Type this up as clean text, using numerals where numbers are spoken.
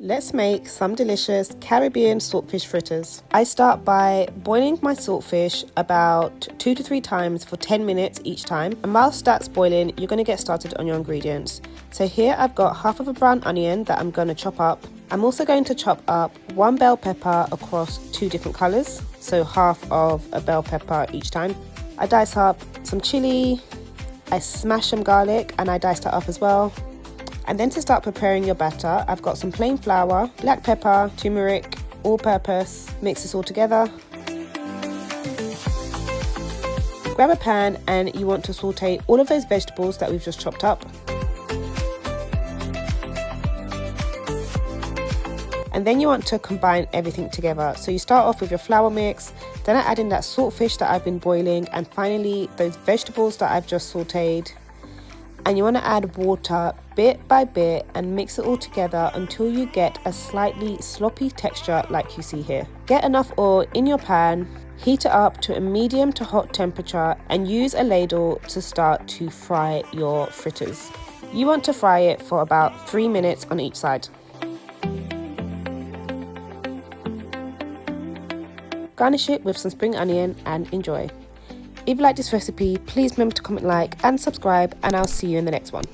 Let's make some delicious Caribbean saltfish fritters. I start by boiling my saltfish about 2 to 3 times for 10 minutes each time. And whilst that's boiling, you're going to get started on your ingredients. So here I've got half of a brown onion that I'm going to chop up. I'm also going to chop up 1 bell pepper across 2 different colours, so half of a bell pepper each time. I dice up some chilli, I smash some garlic and I dice that up as well. And then to start preparing your batter, I've got some plain flour, black pepper, turmeric, all-purpose. Mix this all together. Grab a pan and you want to saute all of those vegetables that we've just chopped up. And then you want to combine everything together. So you start off with your flour mix, then I add in that saltfish that I've been boiling, and finally those vegetables that I've just sauteed. And you want to add water bit by bit and mix it all together until you get a slightly sloppy texture like you see here. Get enough oil in your pan, heat it up to a medium to hot temperature, and use a ladle to start to fry your fritters. You want to fry it for about 3 minutes on each side. Garnish it with some spring onion and enjoy. If you like this recipe, please remember to comment, like and subscribe, and I'll see you in the next one.